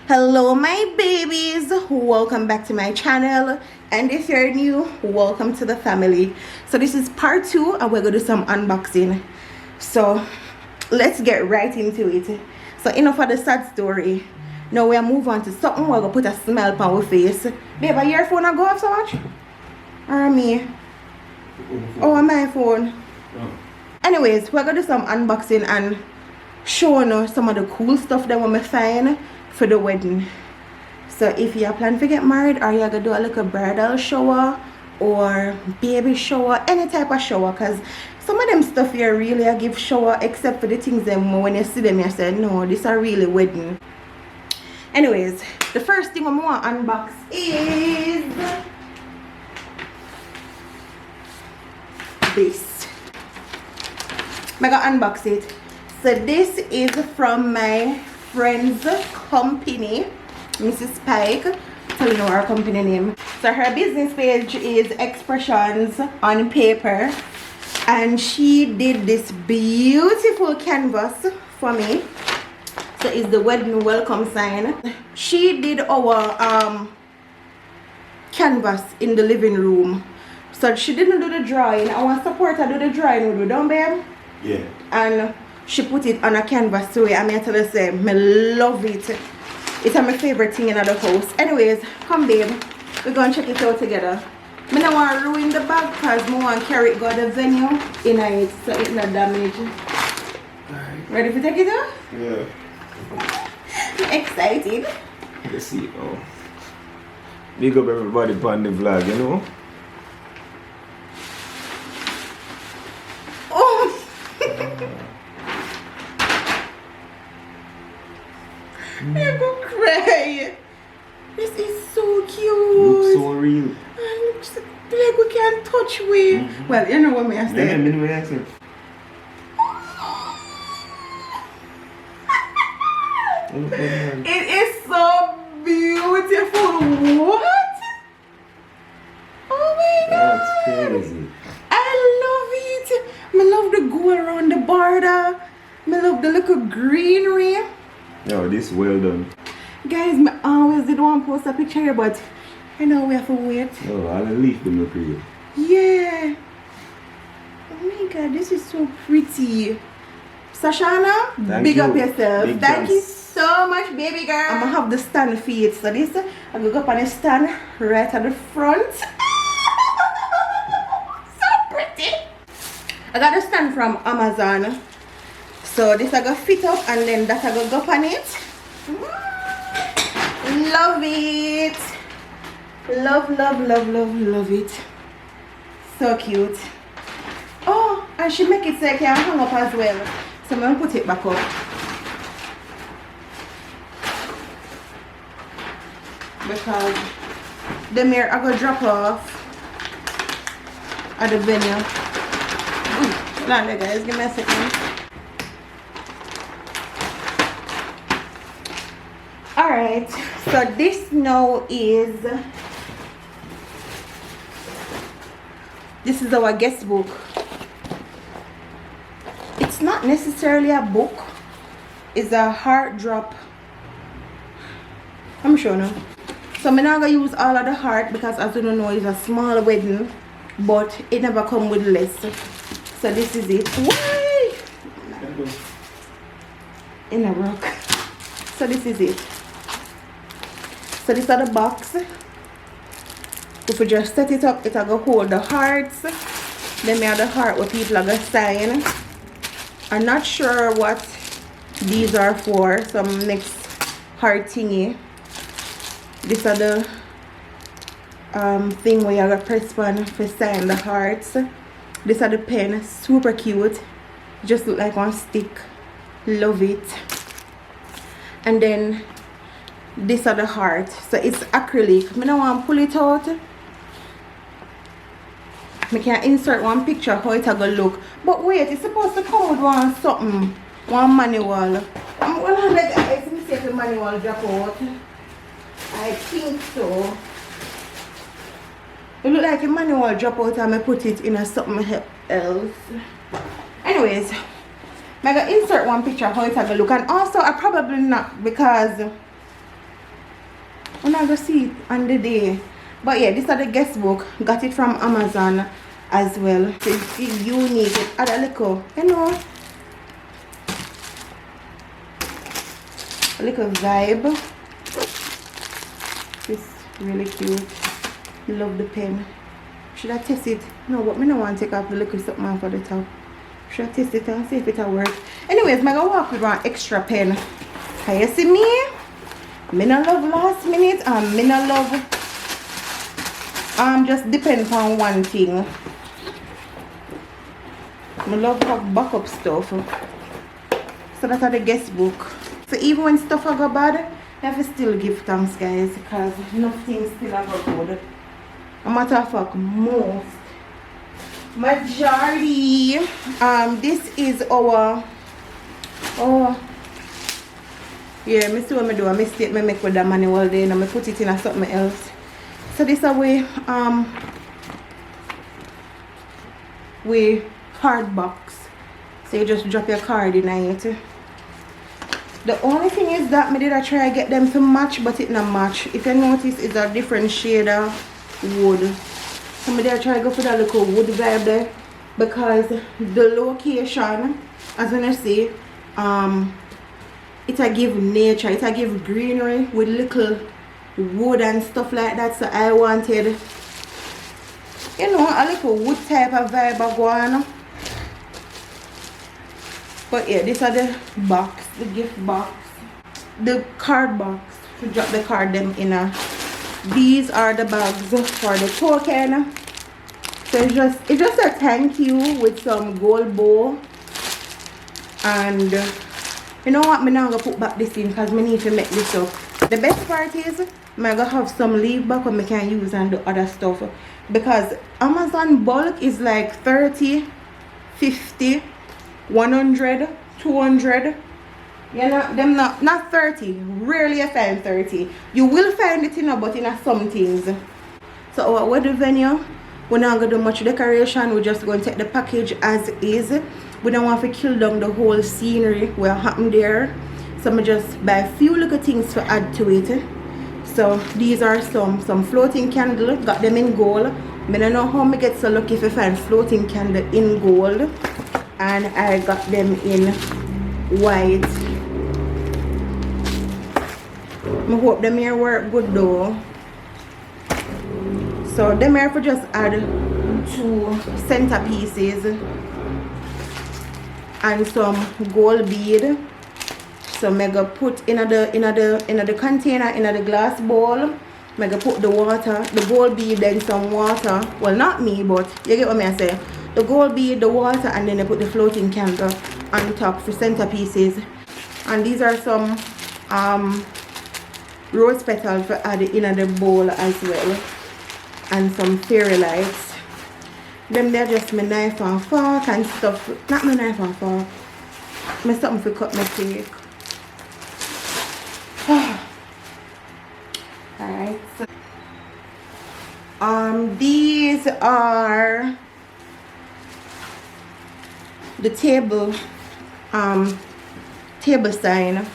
Hello my babies, welcome back to my channel, and if you're new, welcome to the family. So this is part 2 and we're gonna do some unboxing, so let's get right into it. So enough of the sad story. Now we'll move on to something. We're gonna put a smile on our face. Babe, are your phone go off so much? Or me? Oh, my phone. Anyways, we're gonna do some unboxing and showing you some of the cool stuff that we find for the wedding. So if you plan to get married, or you're gonna do a little bridal shower or baby shower, any type of shower, because some of them stuff here really I give shower, except for the things them when you see them you say no, this are really wedding. Anyways, the first thing I want to unbox is this. I'm gonna unbox it. So this is from my friend's company, Mrs. Pike. Telling you our company name. So her business page is Expressions on Paper, and she did this beautiful canvas for me. So it's the wedding welcome sign. She did our canvas in the living room. So she didn't do the drawing. I want to support her do the drawing with you, don't babe? Yeah. And she put it on a canvas too. I mean, tell her say, I love it. It's my favorite thing in the house. Anyways, come babe, we're gonna check it out together. I don't want to ruin the bag because I want to carry it go to the venue in it so it's not damaged. Alright. Ready to take it out? Yeah. Excited. Let's see. Oh. Big up everybody on the vlog, you know? Oh! I go cry. This is so cute. Looks so real. And looks like we can't touch with. Well, you know what I say. Yeah, It is so beautiful. What? Oh my god. That's crazy. I love it. I love the go around the border. I love the little greenery. No, this well done. Guys, I always did want to post a picture here, but I know we have to wait. No, I'll leave them look real. Yeah. Oh my god, this is so pretty. Sashana, big up yourself. Big Thank you chance. so much, baby girl. I'm gonna have the stand for it. So this, I'm gonna go up on the stand right at the front. So pretty. I got the stand from Amazon. So this I gonna fit up and then that I gonna go up on it. Love it. Love, love, love, love, love it. So cute. Oh, and she make it so I can hang up as well. So I'm gonna put it back up. Because the mirror I gonna drop off at the venue. Hold on, guys, give me a second. Alright, so this now is our guest book. It's not necessarily a book, it's a heart drop. I'm sure now. So I'm not gonna use all of the heart because as you don't know it's a small wedding, but it never come with less. So this is it. Why? In a rock. So this is it. So this is the box. If we just set it up, it'll go hold the hearts. Then we have the heart where people are going to sign. I'm not sure what these are for. Some next heart thingy. This are the thing where you're going to press one for sign the hearts. This are the pen. Super cute. Just look like one stick. Love it. And then this are the heart. So it's acrylic. I don't want to pull it out. I can insert one picture how it will look. But wait, it's supposed to come with one something. One manual. I'm going to let guys see if the manual drop out. I think so. It look like a manual drop out and I put it in a something else. Anyways, I'm going to insert one picture how it will look. And also I probably not, because not gonna see it on the day. But yeah, this is the guest book. Got it from Amazon as well. So it's unique. It add a little, you know, a little vibe. It's really cute. Love the pen. Should I test it? No, but me no want to take off the little something off of the top. Should I test it and see if it'll work? Anyways, I'm gonna walk with one extra pen. Can you see me? Me no love last minute and me no love just depend on one thing. I love have backup stuff. So that's the guest book. So even when stuff go bad, I have to still give thanks, guys, because nothing still go good. A matter of fact, majority. This is our yeah, me see what me do a mistake me make with the manual then and I put it in a something else. So this is a way card box. So you just drop your card in it. The only thing is that me did I try to get them to match, but it not match. If you notice, it's a different shade of wood. So me did I try to go for that little wood vibe there, because the location, as when I say, it a give nature, it a give greenery with little wood and stuff like that. So I wanted, you know, a little wood type of vibe of going. But yeah, these are the box, the gift box, the card box to drop the card them in a. These are the bags for the token. So it's just a thank you with some gold bow. And you know what, I'm not gonna put back this in because I need to make this up. The best part is I'm gonna have some leave back what I can use and do other stuff, because Amazon bulk is like 30, 50, 100, 200. You know, them not 30. Rarely you find 30. You will find it, you know, but in some things. So our wedding venue, we're not gonna do much decoration. We're just going to take the package as is. We don't want to kill down the whole scenery what happened there. So I just buy a few little things to add to it. So these are some floating candle. Got them in gold. I don't know how I get so lucky if I find floating candle in gold. And I got them in white. I hope them here work good though. So them here for just add 2 centerpieces and some gold bead. So I'm gonna put in the container, in the glass bowl. I'm gonna put the water, the gold bead, then some water. Well, not me, but you get what I say. The gold bead, the water, and then I put the floating candle on top for centerpieces. And these are some rose petals for add in the bowl as well, and some fairy lights. Them they're just my knife and fork and stuff. Not my knife and fork. My something to cut my cake. Alright. So, these are the table sign.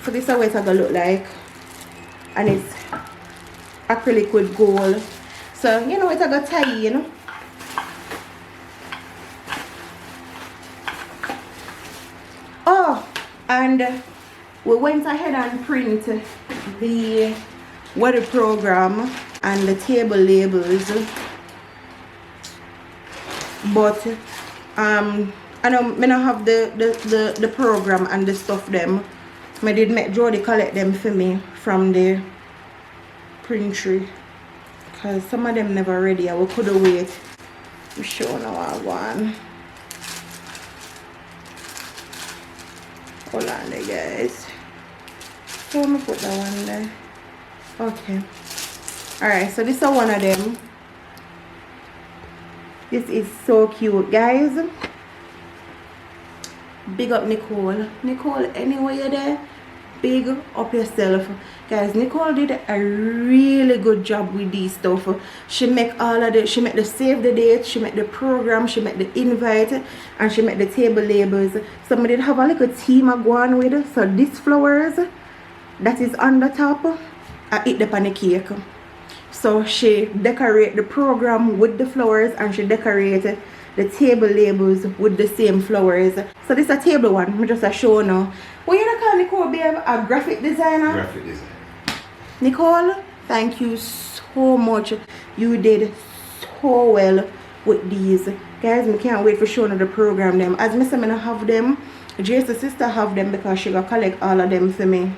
So this is what it's gonna look like, and it's acrylic with gold. So you know it's gonna tie, you know. Oh, and we went ahead and print the wedding program and the table labels, but I don't have the program and the stuff them. I did make Jody collect them for me from the printery, because some of them never ready. I could have wait. I'm sure now I want. Hold on there, guys. So I'm gonna put that one there. Okay. Alright, so this is one of them. This is so cute, guys. Big up Nicole. Nicole, anywhere you're there, big up yourself. Guys, Nicole did a really good job with these stuff. She make all of the, she make the save the date, she make the program, she make the invite, and she make the table labels. So I did have a little team I go on with. So these flowers that is on the top, eat the on the cake. So she decorate the program with the flowers, and she decorated the table labels with the same flowers. So this is a table one. I'm just a show now. What you call Nicole, babe? A graphic designer? Graphic design. Nicole, thank you so much. You did so well with these. Guys, I can't wait for showing the program them. As Mr. Mina have them, Jason's sister have them because she got collect all of them for me.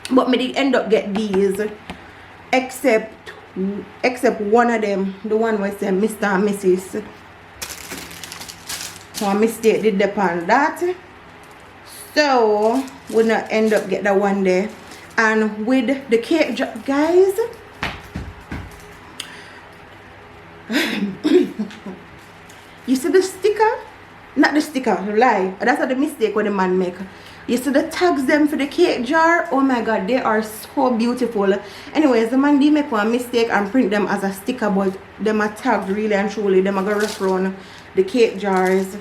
But me did end up get these. Except one of them. The one was Mr. and Mrs. So a mistake did depend that. So we not end up get that one there. And with the cake, guys, you see the sticker? Not the sticker, lie. That's not the mistake when the man make. You see the tags them for the cake jar? Oh my god, they are so beautiful. Anyways, the man did make one mistake and print them as a sticker, but them are tagged really and truly. Them are gonna run the cake jars.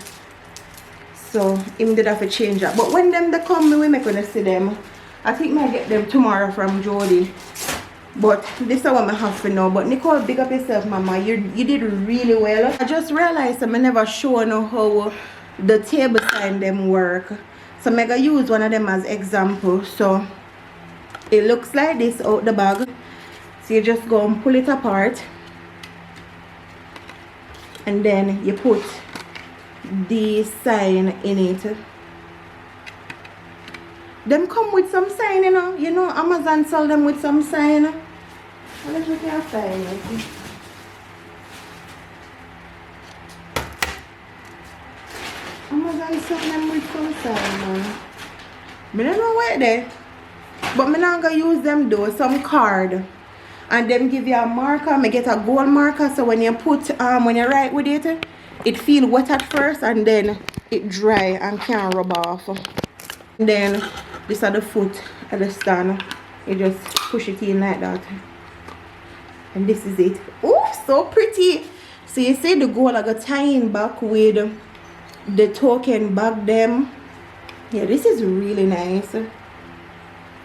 So him did have to change that. But when them they come, we make gonna see them. I think I get them tomorrow from Jody. But this is what I have for now. But Nicole, big up yourself, mama. You did really well. I just realized I never shown how the table sign them work. So I'm gonna use one of them as example. So it looks like this out the bag. So you just go and pull it apart. And then you put the sign in it. Them come with some sign, you know. You know, Amazon sell them with some sign. Let's look at sign. Amazon sell them with some sign, man. I don't know where they. But I'm not gonna use them though. Some card. And them give you a marker. I get a gold marker. So when you put when you write with it feel wet at first and then it dry and can't rub off. And then this are the foot at the stand. You just push it in like that. And this is it. Oh, so pretty. So you see the gold I got tying back with the token back them. Yeah, this is really nice. I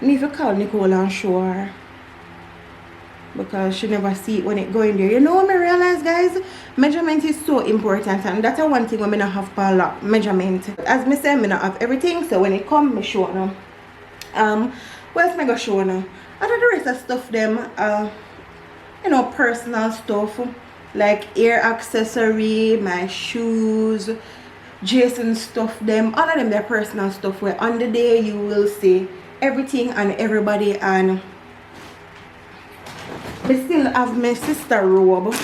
need to call Nicole and show her. Because she never see it when it go in there. You know what I realize, guys? Measurement is so important, and that's one thing when I have a lot measurement. As I say, I not have everything, so when it come, I show them. What else am I gonna show now? I do the rest of stuff them you know, personal stuff like ear accessory, my shoes, Jason stuff them, all of them they're personal stuff where on the day you will see everything and everybody. And I still have my sister robe.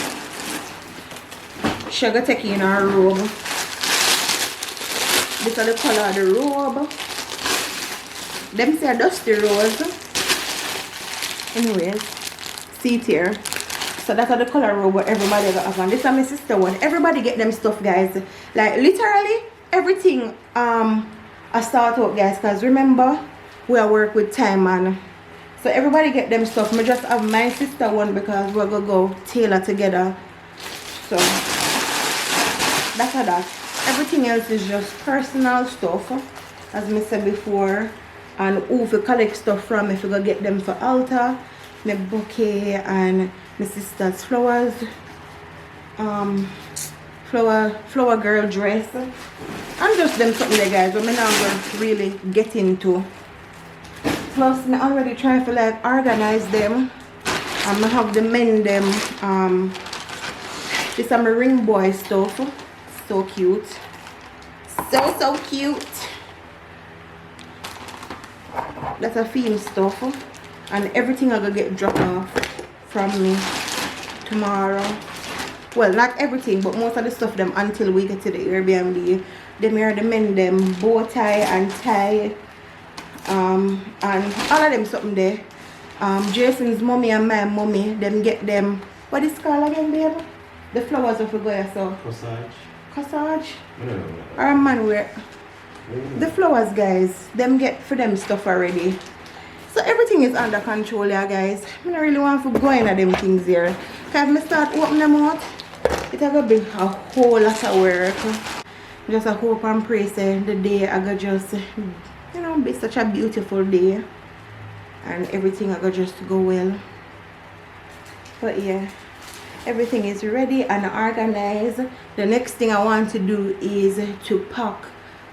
She gonna take in her robe. This is the color of the robe. Them say a dusty rose. Anyways, see it here. So that's the color robe what everybody got have. And this is my sister one. Everybody get them stuff, guys. Like literally everything I start out, guys, because remember we are work with time, man. So everybody get them stuff. I just have my sister one because we're gonna go tailor together. So that's how that. Everything else is just personal stuff, as I said before. And who if you collect stuff from, if you go get them for altar, my bouquet and my sister's flowers, flower girl dress, and just them something there, guys. But I'm not gonna really get into. Plus, I already try to like organize them. I have the men them. This is my ring boy stuff. So cute. So cute. That's a theme stuff. And everything I'm gonna get dropped off from me tomorrow. Well, not everything, but most of the stuff them until we get to the Airbnb. Them here the men them bow tie and tie. And all of them something there. Jason's mommy and my mommy, them get them, what is it called again, babe? The flowers of the guy, so Corsage. Corsage? No. Or man wear the flowers, guys. Them get for them stuff already. So everything is under control, yeah, guys. I don't really want to go into them things here. Because if I start opening them out, it's gonna be a whole lot of work. Just a hope and pray say the day I go just, you know, be such a beautiful day. and everything will just go well. But yeah, everything is ready and organized. The next thing I want to do is to pack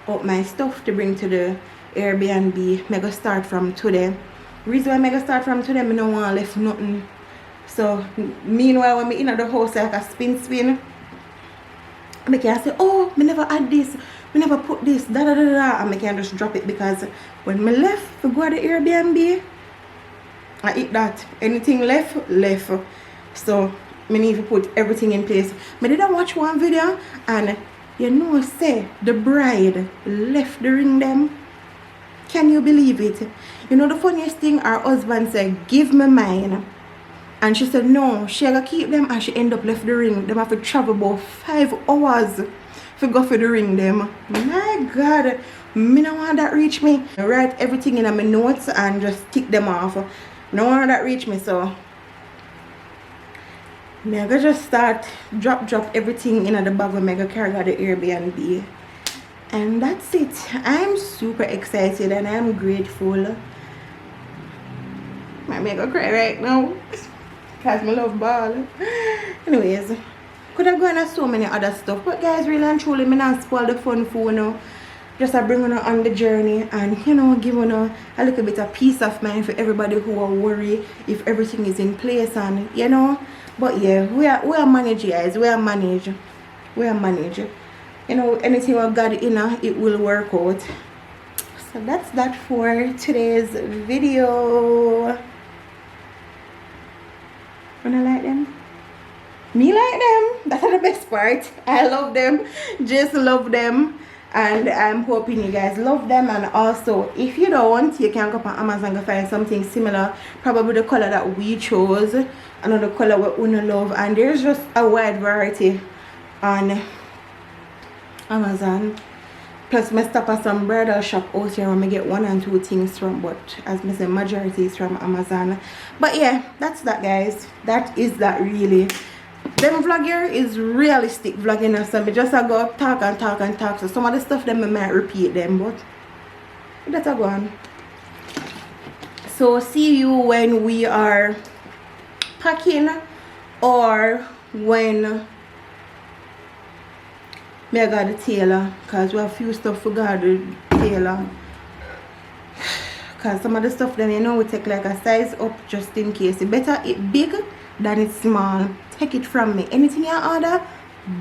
up my stuff to bring to the Airbnb. I'm gonna start from today. Reason why I'm gonna start from today, I don't want to left nothing. So meanwhile when I'm in the house like a spin, I can say, oh, I never had this, I never put this, da da da da, and I can just drop it, because when I left to go to the Airbnb, I eat that. Anything left. So I need to put everything in place. I didn't watch one video and you know say the bride left the ring them. Can you believe it? You know the funniest thing, her husband said, give me mine. And she said no, she gotta keep them, and she end up left the ring. Them have to travel about 5 hours to go for the ring them. My God, me no want that reach me. I write everything in my notes and just tick them off. No want that reach me, so I'm gonna just start drop everything in the bag when I carry out the Airbnb. And that's it. I'm super excited and I'm grateful. I'm gonna cry right now because my love ball. Anyways, could have gone on so many other stuff, but guys, really and truly, me not spoil the fun for you. Just to bring you on the journey and give you a little bit of peace of mind for everybody who are worried if everything is in place, and but yeah, we are manage, guys. We are manage. Anything we got it will work out. So that's that for today's video. Wanna like them? Me like them. That's the best part. I love them. Just love them. And I'm hoping you guys love them. And also, if you don't, you can go on Amazon and find something similar, probably the color that we chose, another color we love. And there's just a wide variety on Amazon. Plus I stop at some bridal shop out here and I get 1 and 2 things from, but as I say, majority is from Amazon. But yeah, that's that, guys. That is that really. Them vlog here is realistic vlogging, so I just go talk and talk. So some of the stuff them I might repeat them, but that's a go on. So see you when we are packing, or when I got the tailor, because we have a few stuff for God the tailor. Because some of the stuff then we take like a size up just in case. It better it big than it's small. Take it from me. Anything you order,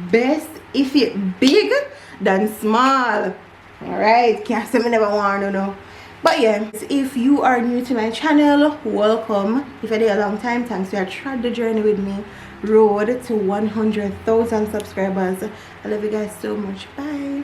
best if it big than small. Alright, can't say me never want to know. But yeah, if you are new to my channel, welcome. If you're there a long time, thanks for tried the journey with me. Road to 100,000 subscribers. I love you guys so much. Bye.